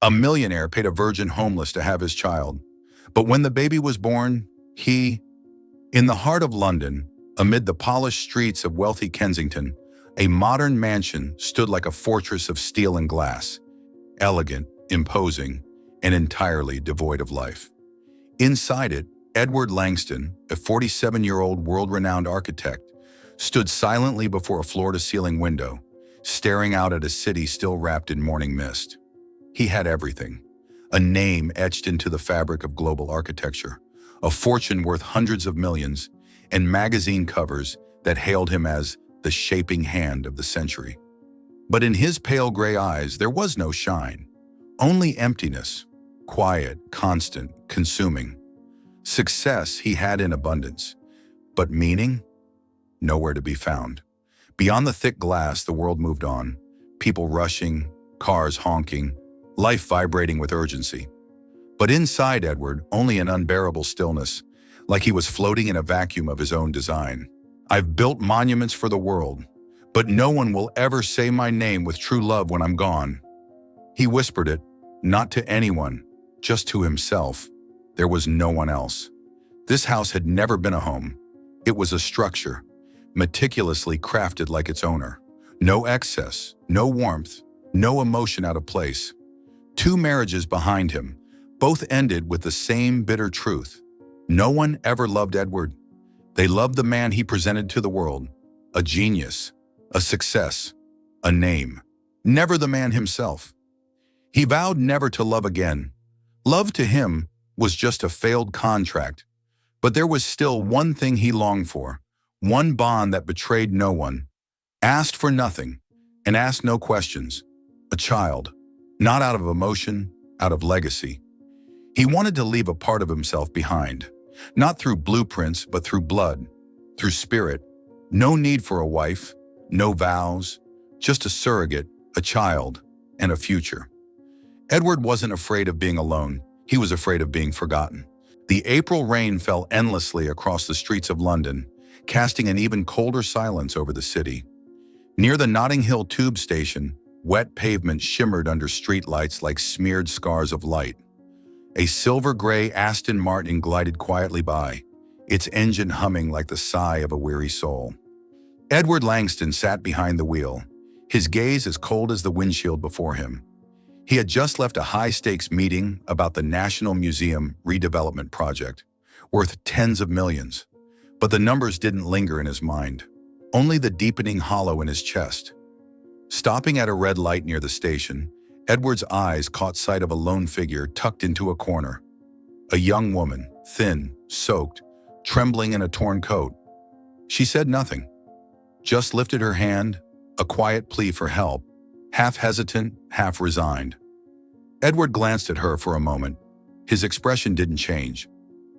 A millionaire paid a virgin homeless to have his child. But when the baby was born, in the heart of London, amid the polished streets of wealthy Kensington, a modern mansion stood like a fortress of steel and glass, elegant, imposing, and entirely devoid of life. Inside it, Edward Langston, a 47-year-old world-renowned architect, stood silently before a floor-to-ceiling window, staring out at a city still wrapped in morning mist. He had everything: a name etched into the fabric of global architecture, a fortune worth hundreds of millions, and magazine covers that hailed him as the shaping hand of the century. But in his pale gray eyes, there was no shine, only emptiness, quiet, constant, consuming. Success he had in abundance, but meaning? Nowhere to be found. Beyond the thick glass, the world moved on, people rushing, cars honking, life vibrating with urgency. But inside Edward, only an unbearable stillness, like he was floating in a vacuum of his own design. I've built monuments for the world, but no one will ever say my name with true love when I'm gone. He whispered it, not to anyone, just to himself. There was no one else. This house had never been a home. It was a structure, meticulously crafted like its owner. No excess, no warmth, no emotion out of place. 2 marriages behind him, both ended with the same bitter truth. No one ever loved Edward. They loved the man he presented to the world, a genius, a success, a name. Never the man himself. He vowed never to love again. Love to him was just a failed contract, but there was still one thing he longed for, one bond that betrayed no one, asked for nothing, and asked no questions: a child, not out of emotion, out of legacy. He wanted to leave a part of himself behind, not through blueprints, but through blood, through spirit. No need for a wife, no vows, just a surrogate, a child, and a future. Edward wasn't afraid of being alone. He was afraid of being forgotten. The April rain fell endlessly across the streets of London, casting an even colder silence over the city. Near the Notting Hill tube station, wet pavement shimmered under streetlights like smeared scars of light. A silver-gray Aston Martin glided quietly by, its engine humming like the sigh of a weary soul. Edward Langston sat behind the wheel, his gaze as cold as the windshield before him. He had just left a high-stakes meeting about the National Museum redevelopment project, worth tens of millions. But the numbers didn't linger in his mind, only the deepening hollow in his chest. Stopping at a red light near the station, Edward's eyes caught sight of a lone figure tucked into a corner. A young woman, thin, soaked, trembling in a torn coat. She said nothing, just lifted her hand, a quiet plea for help, half hesitant, half resigned. Edward glanced at her for a moment. His expression didn't change.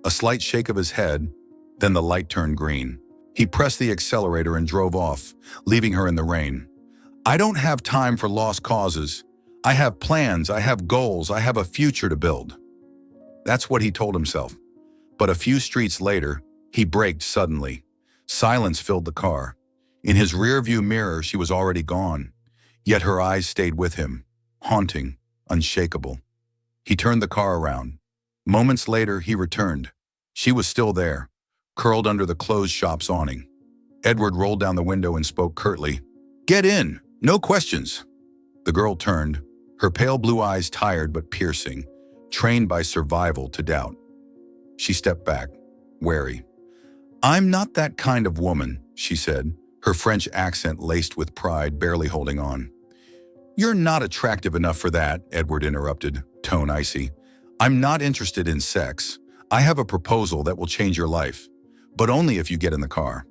A slight shake of his head, then the light turned green. He pressed the accelerator and drove off, leaving her in the rain. I don't have time for lost causes. I have plans, I have goals, I have a future to build. That's what he told himself. But a few streets later, he braked suddenly. Silence filled the car. In his rearview mirror, she was already gone. Yet her eyes stayed with him, haunting, unshakable. He turned the car around. Moments later, he returned. She was still there, curled under the closed shop's awning. Edward rolled down the window and spoke curtly. Get in, no questions. The girl turned, her pale blue eyes tired but piercing, trained by survival to doubt. She stepped back, wary. I'm not that kind of woman, she said, her French accent laced with pride, barely holding on. You're not attractive enough for that, Edward interrupted, tone icy. I'm not interested in sex. I have a proposal that will change your life, but only if you get in the car.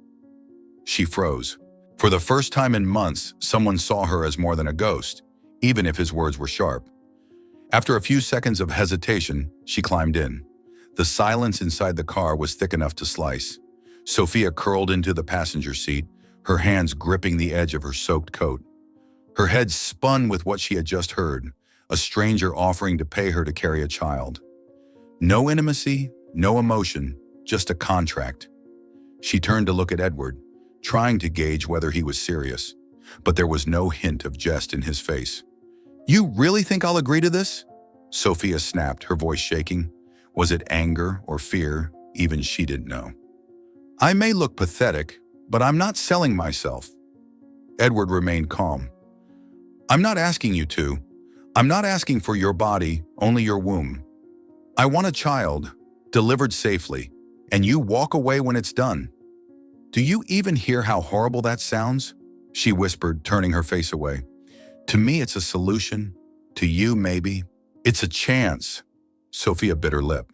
She froze. For the first time in months, someone saw her as more than a ghost, even if his words were sharp. After a few seconds of hesitation, she climbed in. The silence inside the car was thick enough to slice. Sophia curled into the passenger seat, her hands gripping the edge of her soaked coat. Her head spun with what she had just heard, a stranger offering to pay her to carry a child. No intimacy, no emotion, just a contract. She turned to look at Edward, trying to gauge whether he was serious, but there was no hint of jest in his face. You really think I'll agree to this? Sophia snapped, her voice shaking. Was it anger or fear? Even she didn't know. I may look pathetic, but I'm not selling myself. Edward remained calm. I'm not asking you to. I'm not asking for your body, only your womb. I want a child, delivered safely, and you walk away when it's done. Do you even hear how horrible that sounds? She whispered, turning her face away. To me, it's a solution. To you, maybe. It's a chance. Sophia bit her lip.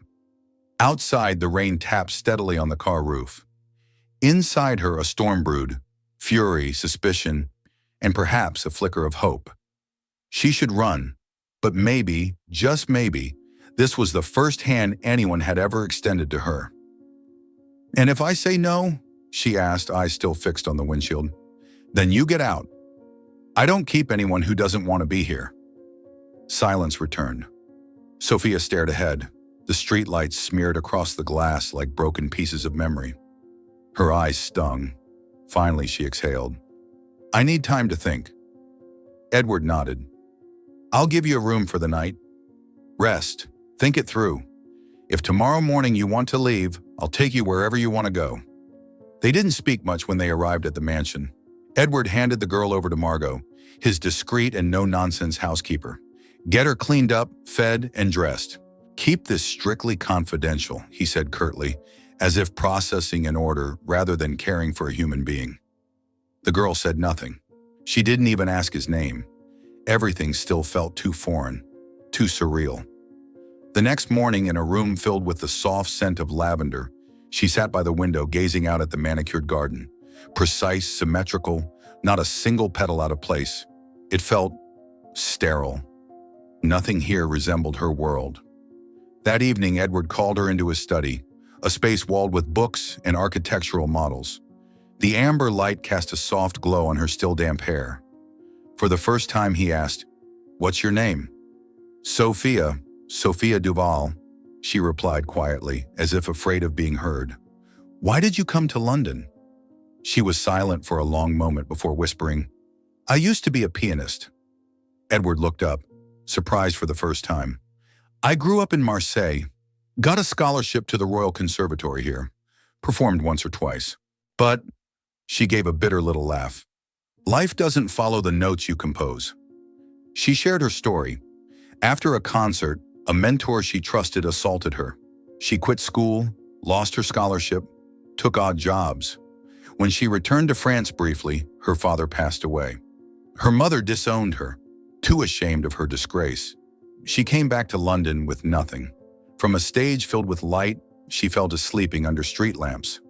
Outside, the rain tapped steadily on the car roof. Inside her, a storm brewed, fury, suspicion, and perhaps a flicker of hope. She should run, but maybe, just maybe, this was the first hand anyone had ever extended to her. And if I say no, she asked, eyes still fixed on the windshield, then you get out. I don't keep anyone who doesn't want to be here. Silence returned. Sophia stared ahead, the streetlights smeared across the glass like broken pieces of memory. Her eyes stung. Finally, she exhaled. I need time to think. Edward nodded. I'll give you a room for the night. Rest. Think it through. If tomorrow morning you want to leave, I'll take you wherever you want to go. They didn't speak much when they arrived at the mansion. Edward handed the girl over to Margot, his discreet and no-nonsense housekeeper. Get her cleaned up, fed, and dressed. Keep this strictly confidential, he said curtly, as if processing an order rather than caring for a human being. The girl said nothing. She didn't even ask his name. Everything still felt too foreign, too surreal. The next morning, in a room filled with the soft scent of lavender, she sat by the window gazing out at the manicured garden. Precise, symmetrical, not a single petal out of place. It felt sterile. Nothing here resembled her world. That evening, Edward called her into his study, a space walled with books and architectural models. The amber light cast a soft glow on her still damp hair. For the first time, he asked, "What's your name?" "Sophia Duval," she replied quietly, as if afraid of being heard. "Why did you come to London?" She was silent for a long moment before whispering, "I used to be a pianist." Edward looked up, surprised for the first time. "I grew up in Marseille, got a scholarship to the Royal Conservatory here, performed once or twice. But," she gave a bitter little laugh, "life doesn't follow the notes you compose." She shared her story. After a concert, a mentor she trusted assaulted her. She quit school, lost her scholarship, took odd jobs. When she returned to France briefly, her father passed away. Her mother disowned her, too ashamed of her disgrace. She came back to London with nothing. From a stage filled with light, she fell to sleeping under street lamps.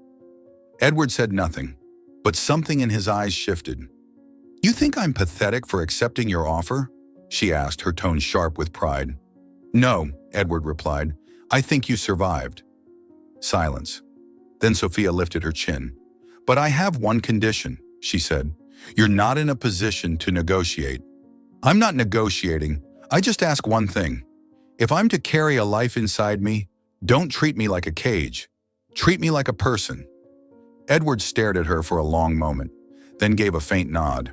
Edward said nothing, but something in his eyes shifted. "You think I'm pathetic for accepting your offer?" she asked, her tone sharp with pride. "No," Edward replied. "I think you survived." Silence. Then Sophia lifted her chin. "But I have one condition," she said. "You're not in a position to negotiate." "I'm not negotiating. I just ask one thing. If I'm to carry a life inside me, don't treat me like a cage. Treat me like a person." Edward stared at her for a long moment, then gave a faint nod.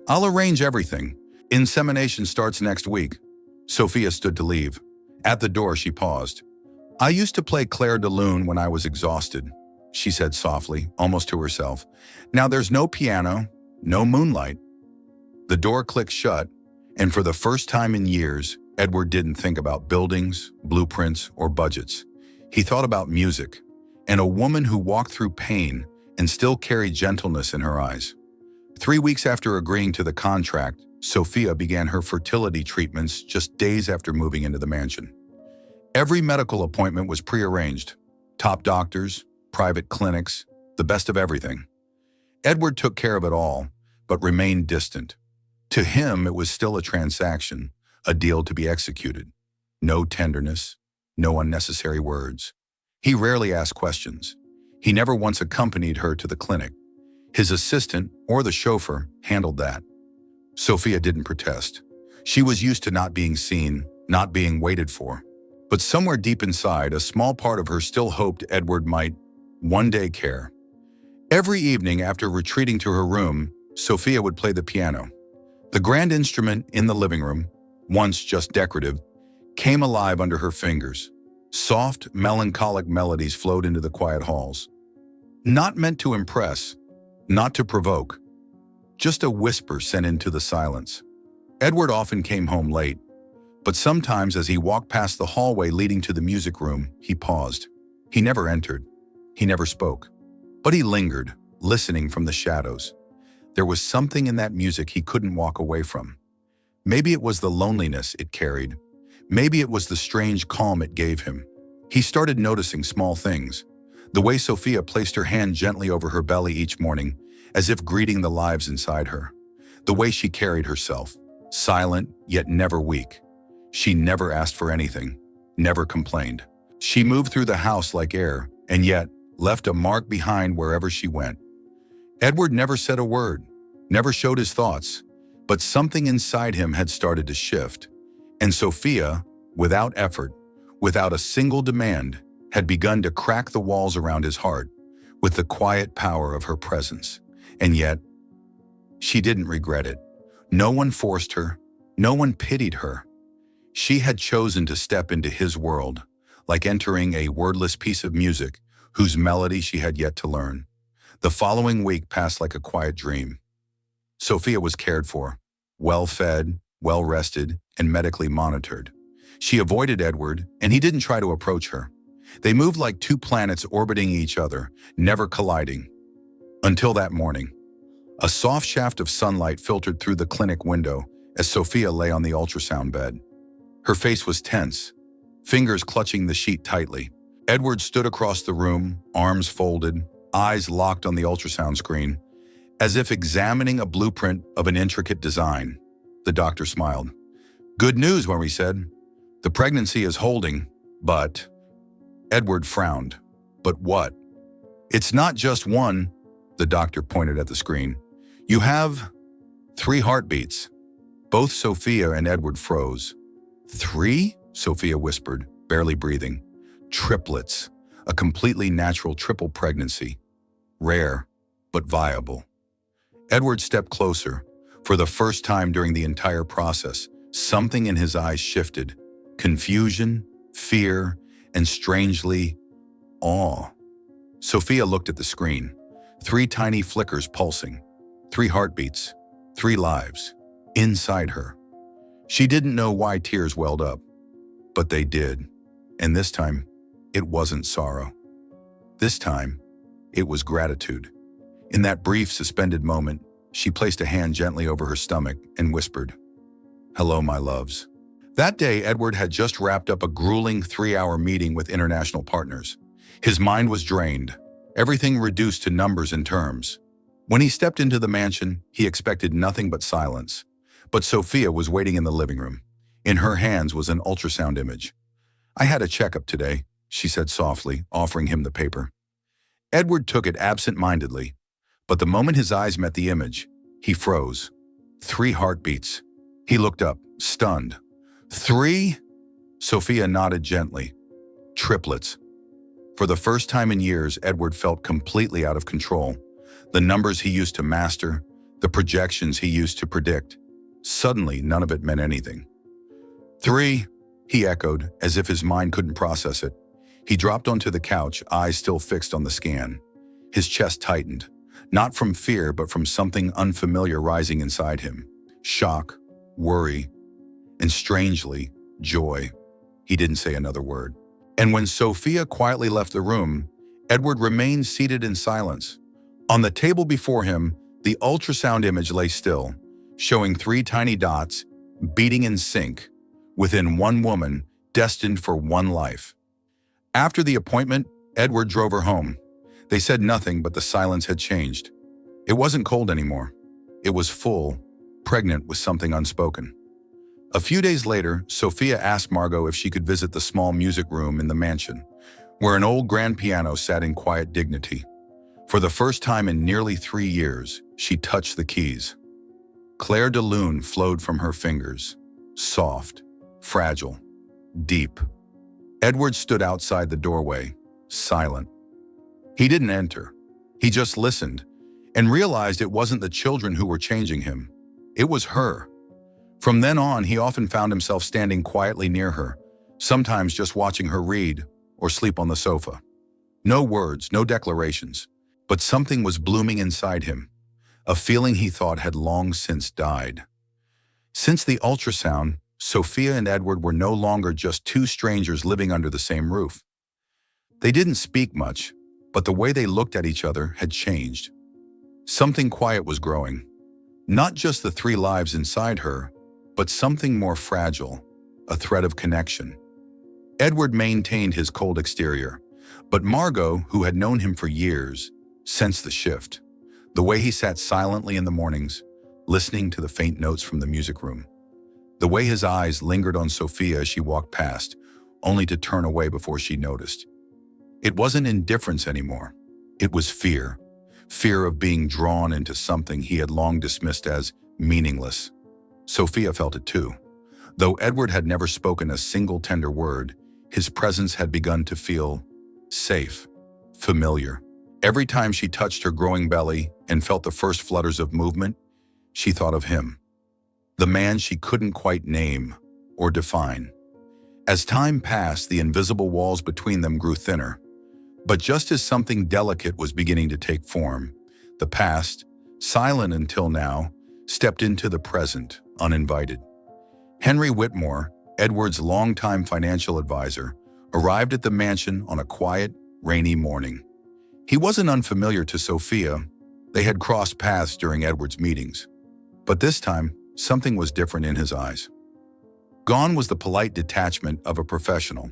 "I'll arrange everything. Insemination starts next week." Sophia stood to leave. At the door, she paused. "I used to play Claire de Lune when I was exhausted," she said softly, almost to herself. "Now there's no piano, no moonlight." The door clicked shut, and for the first time in years, Edward didn't think about buildings, blueprints, or budgets. He thought about music, and a woman who walked through pain and still carried gentleness in her eyes. 3 weeks after agreeing to the contract, Sophia began her fertility treatments just days after moving into the mansion. Every medical appointment was prearranged. Top doctors, private clinics, the best of everything. Edward took care of it all, but remained distant. To him, it was still a transaction, a deal to be executed. No tenderness, no unnecessary words. He rarely asked questions. He never once accompanied her to the clinic. His assistant, or the chauffeur, handled that. Sophia didn't protest. She was used to not being seen, not being waited for. But somewhere deep inside, a small part of her still hoped Edward might one day care. Every evening after retreating to her room, Sophia would play the piano. The grand instrument in the living room, once just decorative, came alive under her fingers. Soft, melancholic melodies flowed into the quiet halls. Not meant to impress, not to provoke, just a whisper sent into the silence. Edward often came home late, but sometimes as he walked past the hallway leading to the music room, he paused. He never entered. He never spoke. But he lingered, listening from the shadows. There was something in that music he couldn't walk away from. Maybe it was the loneliness it carried. Maybe it was the strange calm it gave him. He started noticing small things. The way Sophia placed her hand gently over her belly each morning, as if greeting the lives inside her. The way she carried herself, silent yet never weak. She never asked for anything, never complained. She moved through the house like air, and yet left a mark behind wherever she went. Edward never said a word, never showed his thoughts, but something inside him had started to shift. And Sophia, without effort, without a single demand, had begun to crack the walls around his heart with the quiet power of her presence. And yet, she didn't regret it. No one forced her. No one pitied her. She had chosen to step into his world, like entering a wordless piece of music whose melody she had yet to learn. The following week passed like a quiet dream. Sophia was cared for, well-fed, well-rested, and medically monitored. She avoided Edward, and he didn't try to approach her. They moved like two planets orbiting each other, never colliding. Until that morning, a soft shaft of sunlight filtered through the clinic window as Sophia lay on the ultrasound bed. Her face was tense, fingers clutching the sheet tightly. Edward stood across the room, arms folded, eyes locked on the ultrasound screen, as if examining a blueprint of an intricate design. The doctor smiled. "Good news," Marie said. "The pregnancy is holding, but..." Edward frowned. "But what?" "It's not just one," the doctor pointed at the screen. "You have 3 heartbeats." Both Sophia and Edward froze. "3?" Sophia whispered, barely breathing. "Triplets, a completely natural triple pregnancy. Rare, but viable." Edward stepped closer. For the first time during the entire process, something in his eyes shifted. Confusion, fear, and strangely, awe. Sophia looked at the screen. 3 tiny flickers pulsing. 3 heartbeats. 3 lives. Inside her. She didn't know why tears welled up. But they did. And this time, it wasn't sorrow. This time, it was gratitude. In that brief, suspended moment, she placed a hand gently over her stomach and whispered, "Hello, my loves." That day, Edward had just wrapped up a grueling 3-hour meeting with international partners. His mind was drained, everything reduced to numbers and terms. When he stepped into the mansion, he expected nothing but silence. But Sophia was waiting in the living room. In her hands was an ultrasound image. "I had a checkup today," she said softly, offering him the paper. Edward took it absent-mindedly, but the moment his eyes met the image, he froze. 3 heartbeats. He looked up, stunned. 3? Sophia nodded gently. Triplets. For the first time in years, Edward felt completely out of control. The numbers he used to master, the projections he used to predict. Suddenly, none of it meant anything. 3, he echoed, as if his mind couldn't process it. He dropped onto the couch, eyes still fixed on the scan. His chest tightened, not from fear, but from something unfamiliar rising inside him. Shock, worry, and strangely, joy. He didn't say another word. And when Sophia quietly left the room, Edward remained seated in silence. On the table before him, the ultrasound image lay still, showing 3 tiny dots, beating in sync, within one woman, destined for one life. After the appointment, Edward drove her home. They said nothing, but the silence had changed. It wasn't cold anymore. It was full, pregnant with something unspoken. A few days later, Sophia asked Margot if she could visit the small music room in the mansion, where an old grand piano sat in quiet dignity. For the first time in nearly 3 years, she touched the keys. Clair de Lune flowed from her fingers, soft, fragile, deep. Edward stood outside the doorway, silent. He didn't enter. He just listened and realized it wasn't the children who were changing him. It was her. From then on, he often found himself standing quietly near her, sometimes just watching her read or sleep on the sofa. No words, no declarations, but something was blooming inside him, a feeling he thought had long since died. Since the ultrasound, Sophia and Edward were no longer just two strangers living under the same roof. They didn't speak much, but the way they looked at each other had changed. Something quiet was growing. Not just the three lives inside her, but something more fragile, a thread of connection. Edward maintained his cold exterior, but Margot, who had known him for years, sensed the shift. The way he sat silently in the mornings, listening to the faint notes from the music room. The way his eyes lingered on Sophia as she walked past, only to turn away before she noticed. It wasn't indifference anymore. It was fear. Fear of being drawn into something he had long dismissed as meaningless. Sophia felt it too. Though Edward had never spoken a single tender word, his presence had begun to feel safe, familiar. Every time she touched her growing belly and felt the first flutters of movement, she thought of him, the man she couldn't quite name or define. As time passed, the invisible walls between them grew thinner. But just as something delicate was beginning to take form, the past, silent until now, stepped into the present, uninvited. Henry Whitmore, Edward's longtime financial advisor, arrived at the mansion on a quiet, rainy morning. He wasn't unfamiliar to Sophia. They had crossed paths during Edward's meetings. But this time, something was different in his eyes. Gone was the polite detachment of a professional.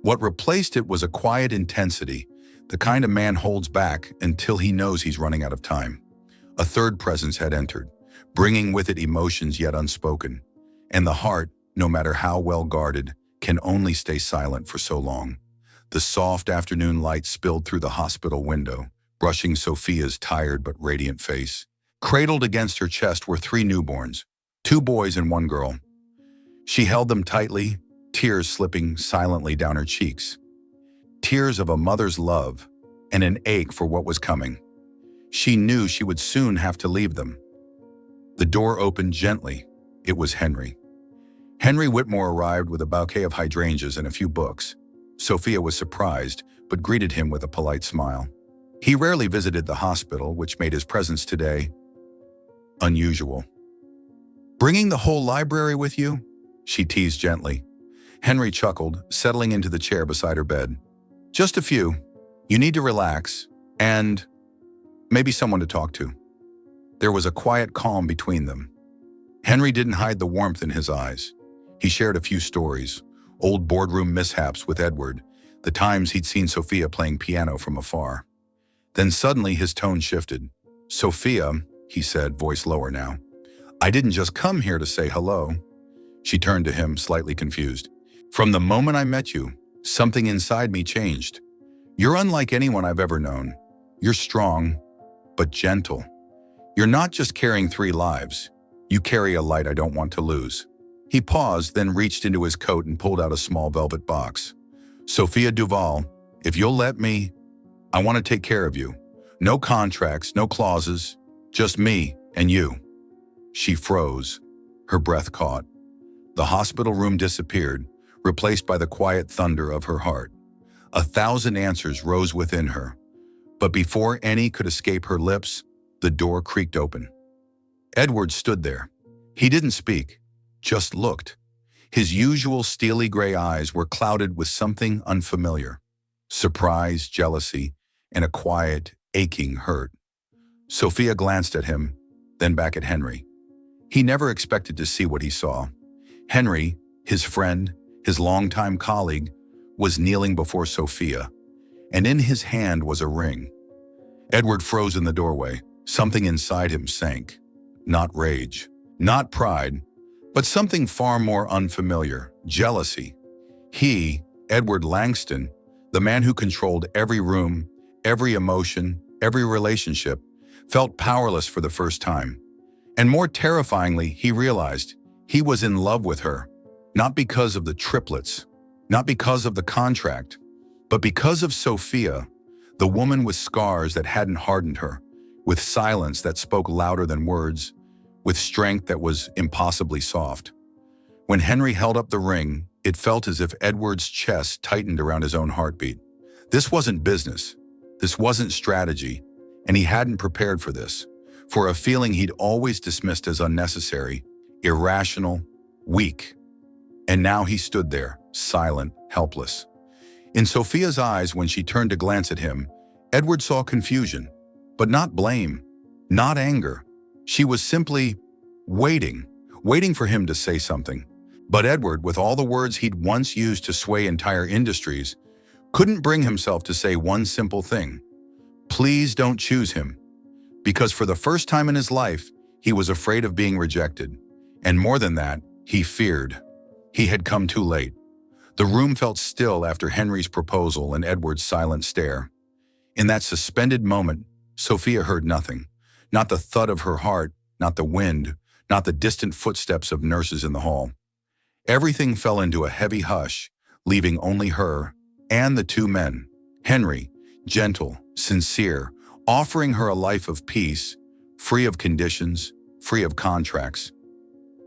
What replaced it was a quiet intensity, the kind a man holds back until he knows he's running out of time. A third presence had entered, bringing with it emotions yet unspoken. And the heart, no matter how well guarded, can only stay silent for so long. The soft afternoon light spilled through the hospital window, brushing Sophia's tired but radiant face. Cradled against her chest were three newborns, two boys and one girl. She held them tightly, tears slipping silently down her cheeks. Tears of a mother's love and an ache for what was coming. She knew she would soon have to leave them. The door opened gently. It was Henry. Henry Whitmore arrived with a bouquet of hydrangeas and a few books. Sophia was surprised, but greeted him with a polite smile. He rarely visited the hospital, which made his presence today unusual. "Bringing the whole library with you?" she teased gently. Henry chuckled, settling into the chair beside her bed. "Just a few. You need to relax, and maybe someone to talk to." There was a quiet calm between them. Henry didn't hide the warmth in his eyes. He shared a few stories, old boardroom mishaps with Edward, the times he'd seen Sophia playing piano from afar. Then suddenly his tone shifted. "Sophia," he said, voice lower now, "I didn't just come here to say hello." She turned to him, slightly confused. "From the moment I met you, something inside me changed. You're unlike anyone I've ever known. You're strong, but gentle. You're not just carrying three lives. You carry a light I don't want to lose." He paused, then reached into his coat and pulled out a small velvet box. "Sophia Duval, if you'll let me, I want to take care of you. No contracts, no clauses, just me and you." She froze, her breath caught. The hospital room disappeared, replaced by the quiet thunder of her heart. 1,000 answers rose within her, but before any could escape her lips, the door creaked open. Edward stood there. He didn't speak, just looked. His usual steely gray eyes were clouded with something unfamiliar. Surprise, jealousy, and a quiet, aching hurt. Sophia glanced at him, then back at Henry. He never expected to see what he saw. Henry, his friend, his longtime colleague, was kneeling before Sophia, and in his hand was a ring. Edward froze in the doorway. Something inside him sank. Not rage, not pride, but something far more unfamiliar, jealousy. He, Edward Langston, the man who controlled every room, every emotion, every relationship, felt powerless for the first time. And more terrifyingly, he realized he was in love with her, not because of the triplets, not because of the contract, but because of Sophia, the woman with scars that hadn't hardened her, with silence that spoke louder than words, with strength that was impossibly soft. When Henry held up the ring, It felt as if Edward's chest tightened around his own heartbeat. This wasn't business. This wasn't strategy, and he hadn't prepared for this, for a feeling he'd always dismissed as unnecessary, irrational, weak. And now he stood there, silent, helpless. In Sophia's eyes, when she turned to glance at him, Edward saw confusion, but not blame, not anger. She was simply waiting for him to say something. But Edward, with all the words he'd once used to sway entire industries, couldn't bring himself to say one simple thing. Please don't choose him. Because for the first time in his life, he was afraid of being rejected. And more than that, he feared. He had come too late. The room felt still after Henry's proposal and Edward's silent stare. In that suspended moment, Sophia heard nothing. Not the thud of her heart, not the wind, not the distant footsteps of nurses in the hall. Everything fell into a heavy hush, leaving only her and the two men. Henry, gentle, sincere, offering her a life of peace, free of conditions, free of contracts.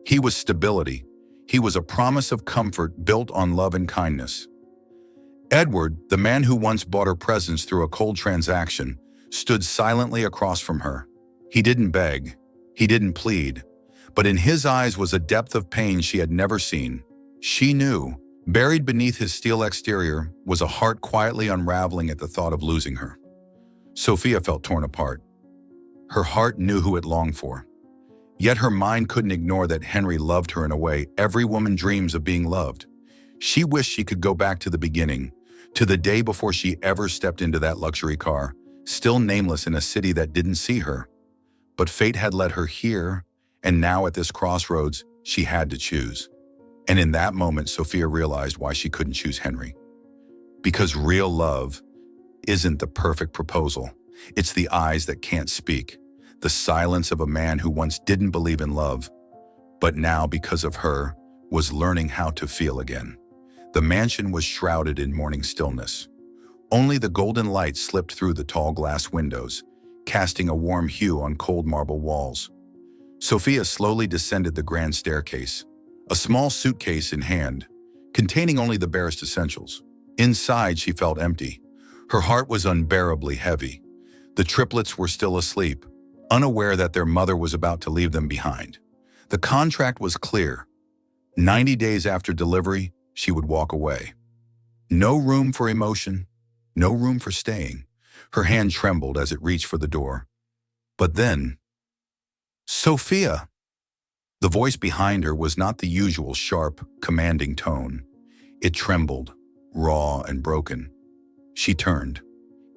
He was stability. He was a promise of comfort built on love and kindness. Edward, the man who once bought her presence through a cold transaction, stood silently across from her. He didn't beg. He didn't plead. But in his eyes was a depth of pain she had never seen. She knew, buried beneath his steel exterior, was a heart quietly unraveling at the thought of losing her. Sophia felt torn apart. Her heart knew who it longed for. Yet her mind couldn't ignore that Henry loved her in a way every woman dreams of being loved. She wished she could go back to the beginning, to the day before she ever stepped into that luxury car, still nameless in a city that didn't see her. But fate had led her here, and now at this crossroads, she had to choose. And in that moment, Sophia realized why she couldn't choose Henry. Because real love isn't the perfect proposal. It's the eyes that can't speak, the silence of a man who once didn't believe in love, but now, because of her, was learning how to feel again. The mansion was shrouded in morning stillness. Only the golden light slipped through the tall glass windows, casting a warm hue on cold marble walls. Sophia slowly descended the grand staircase, a small suitcase in hand, containing only the barest essentials. Inside, she felt empty. Her heart was unbearably heavy. The triplets were still asleep, unaware that their mother was about to leave them behind. The contract was clear. 90 days after delivery, she would walk away. No room for emotion, no room for staying. Her hand trembled as it reached for the door. But then, Sophia! The voice behind her was not the usual sharp, commanding tone. It trembled, raw and broken. She turned.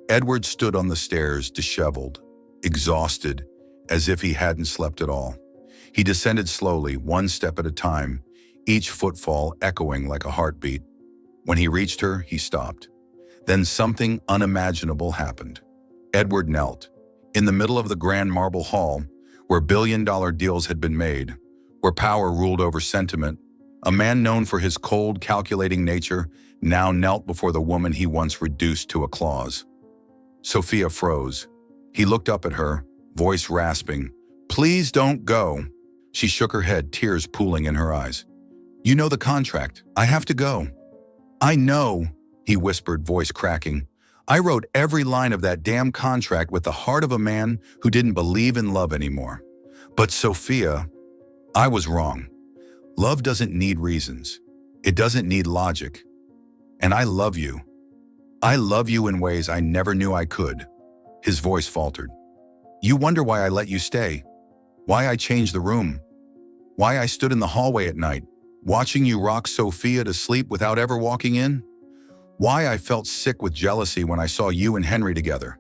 Edward stood on the stairs, disheveled, exhausted, as if he hadn't slept at all. He descended slowly, one step at a time, each footfall echoing like a heartbeat. When he reached her, he stopped. Then something unimaginable happened. Edward knelt. In the middle of the grand marble hall, where billion-dollar deals had been made, where power ruled over sentiment, a man known for his cold, calculating nature now knelt before the woman he once reduced to a clause. Sophia froze. He looked up at her, voice rasping. "Please don't go." She shook her head, tears pooling in her eyes. "You know the contract. I have to go." "I know," he whispered, voice cracking. "I wrote every line of that damn contract with the heart of a man who didn't believe in love anymore. But Sophia, I was wrong. Love doesn't need reasons. It doesn't need logic. And I love you. I love you in ways I never knew I could." His voice faltered. "You wonder why I let you stay, why I changed the room, why I stood in the hallway at night, watching you rock Sophia to sleep without ever walking in? Why I felt sick with jealousy when I saw you and Henry together."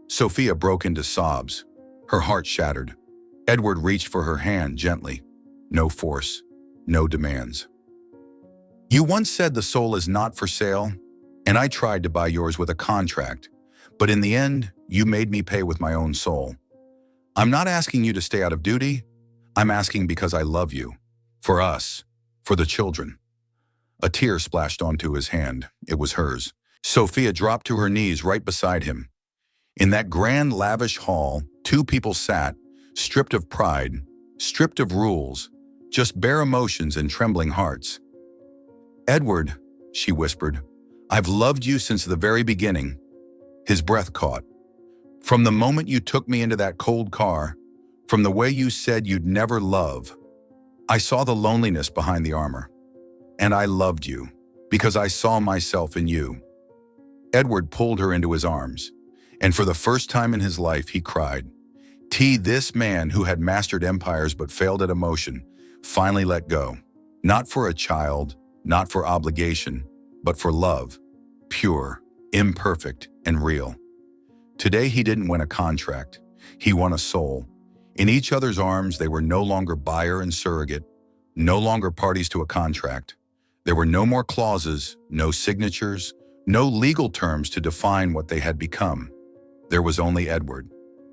Sophia broke into sobs. Her heart shattered. Edward reached for her hand gently. No force, no demands. "You once said the soul is not for sale, and I tried to buy yours with a contract, but in the end, you made me pay with my own soul. I'm not asking you to stay out of duty. I'm asking because I love you. For us, for the children." A tear splashed onto his hand. It was hers. Sophia dropped to her knees right beside him. In that grand, lavish hall, two people sat, stripped of pride, stripped of rules, just bare emotions and trembling hearts. "Edward," she whispered, "I've loved you since the very beginning." His breath caught. "From the moment you took me into that cold car, from the way you said you'd never love, I saw the loneliness behind the armor. And I loved you, because I saw myself in you." Edward pulled her into his arms, and for the first time in his life, he cried. This man who had mastered empires but failed at emotion, finally let go. Not for a child, not for obligation, but for love, pure, imperfect, and real. Today he didn't win a contract, he won a soul. In each other's arms, they were no longer buyer and surrogate, no longer parties to a contract. There were no more clauses, no signatures, no legal terms to define what they had become. There was only Edward,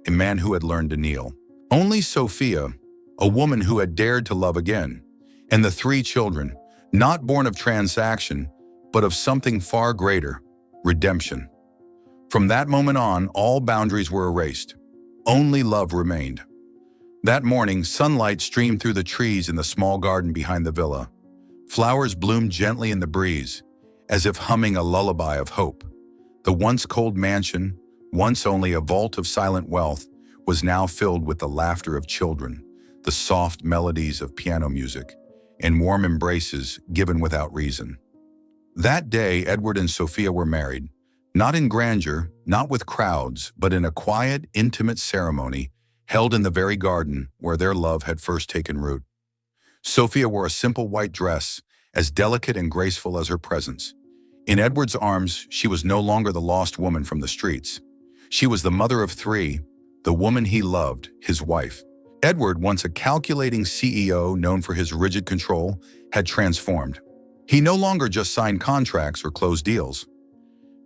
a man who had learned to kneel. Only Sophia, a woman who had dared to love again. And the 3 children, not born of transaction, but of something far greater, redemption. From that moment on, all boundaries were erased. Only love remained. That morning, sunlight streamed through the trees in the small garden behind the villa. Flowers bloomed gently in the breeze, as if humming a lullaby of hope. The once cold mansion, once only a vault of silent wealth, was now filled with the laughter of children, the soft melodies of piano music, and warm embraces given without reason. That day, Edward and Sophia were married, not in grandeur, not with crowds, but in a quiet, intimate ceremony held in the very garden where their love had first taken root. Sophia wore a simple white dress, as delicate and graceful as her presence. In Edward's arms, she was no longer the lost woman from the streets. She was the mother of 3, the woman he loved, his wife. Edward, once a calculating CEO known for his rigid control, had transformed. He no longer just signed contracts or closed deals.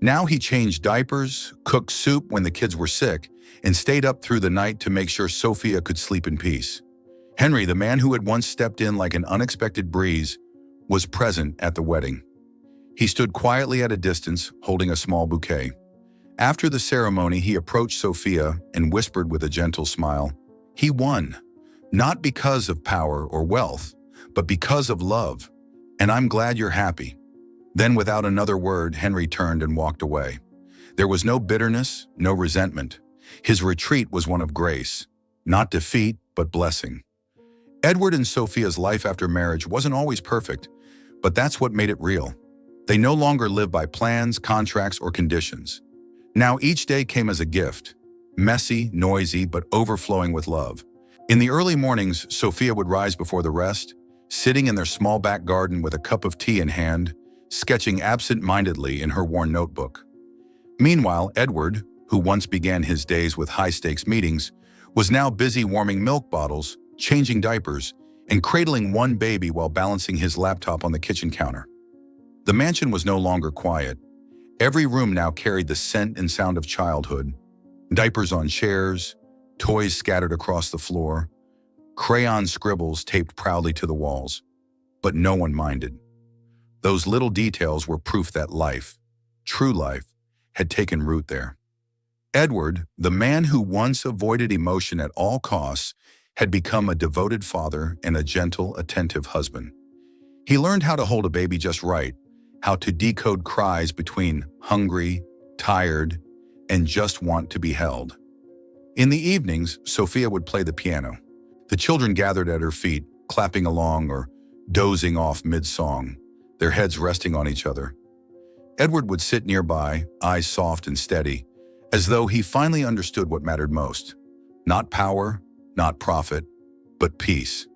Now he changed diapers, cooked soup when the kids were sick, and stayed up through the night to make sure Sophia could sleep in peace. Henry, the man who had once stepped in like an unexpected breeze, was present at the wedding. He stood quietly at a distance, holding a small bouquet. After the ceremony, he approached Sophia and whispered with a gentle smile, "He won, not because of power or wealth, but because of love, and I'm glad you're happy." Then, without another word, Henry turned and walked away. There was no bitterness, no resentment. His retreat was one of grace, not defeat, but blessing. Edward and Sophia's life after marriage wasn't always perfect, but that's what made it real. They no longer lived by plans, contracts, or conditions. Now each day came as a gift, messy, noisy, but overflowing with love. In the early mornings, Sophia would rise before the rest, sitting in their small back garden with a cup of tea in hand, sketching absent-mindedly in her worn notebook. Meanwhile, Edward, who once began his days with high-stakes meetings, was now busy warming milk bottles, changing diapers, and cradling one baby while balancing his laptop on the kitchen counter. The mansion was no longer quiet. Every room now carried the scent and sound of childhood. Diapers on chairs, toys scattered across the floor, crayon scribbles taped proudly to the walls. But no one minded. Those little details were proof that life, true life, had taken root there. Edward, the man who once avoided emotion at all costs, had become a devoted father and a gentle, attentive husband. He learned how to hold a baby just right, how to decode cries between hungry, tired, and just want to be held. In the evenings, Sophia would play the piano. The children gathered at her feet, clapping along or dozing off mid-song, their heads resting on each other. Edward would sit nearby, eyes soft and steady, as though he finally understood what mattered most. Not power, not profit, but peace.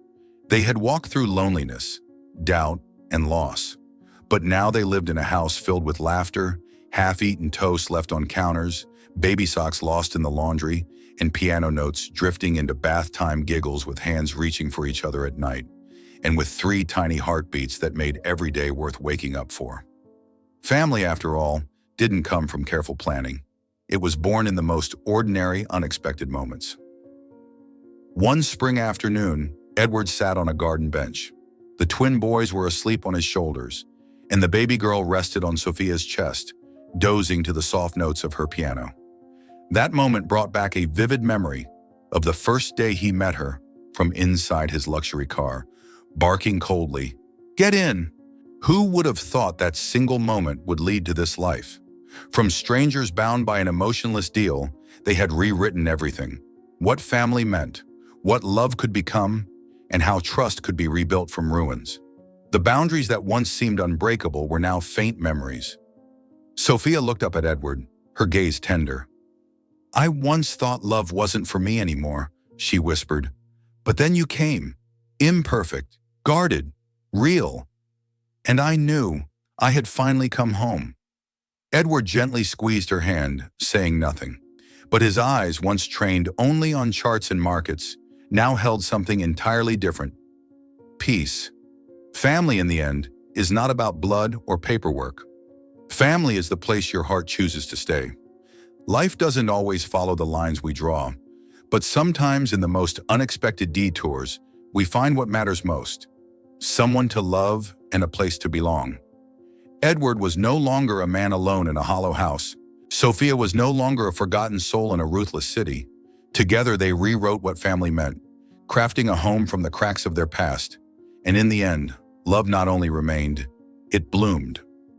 They had walked through loneliness, doubt, and loss. But now they lived in a house filled with laughter, half-eaten toast left on counters, baby socks lost in the laundry, and piano notes drifting into bath-time giggles with hands reaching for each other at night, and with 3 tiny heartbeats that made every day worth waking up for. Family, after all, didn't come from careful planning. It was born in the most ordinary, unexpected moments. One spring afternoon, Edward sat on a garden bench. The twin boys were asleep on his shoulders, and the baby girl rested on Sophia's chest, dozing to the soft notes of her piano. That moment brought back a vivid memory of the first day he met her from inside his luxury car, barking coldly, "Get in!" Who would have thought that single moment would lead to this life? From strangers bound by an emotionless deal, they had rewritten everything. What family meant, what love could become, and how trust could be rebuilt from ruins. The boundaries that once seemed unbreakable were now faint memories. Sophia looked up at Edward, her gaze tender. "I once thought love wasn't for me anymore," she whispered. "But then you came, imperfect, guarded, real. And I knew I had finally come home." Edward gently squeezed her hand, saying nothing. But his eyes, once trained only on charts and markets, now held something entirely different. Peace. Family, in the end, is not about blood or paperwork. Family is the place your heart chooses to stay. Life doesn't always follow the lines we draw, but sometimes in the most unexpected detours, we find what matters most: someone to love and a place to belong. Edward was no longer a man alone in a hollow house. Sophia was no longer a forgotten soul in a ruthless city. Together they rewrote what family meant, crafting a home from the cracks of their past. And in the end, love not only remained, it bloomed.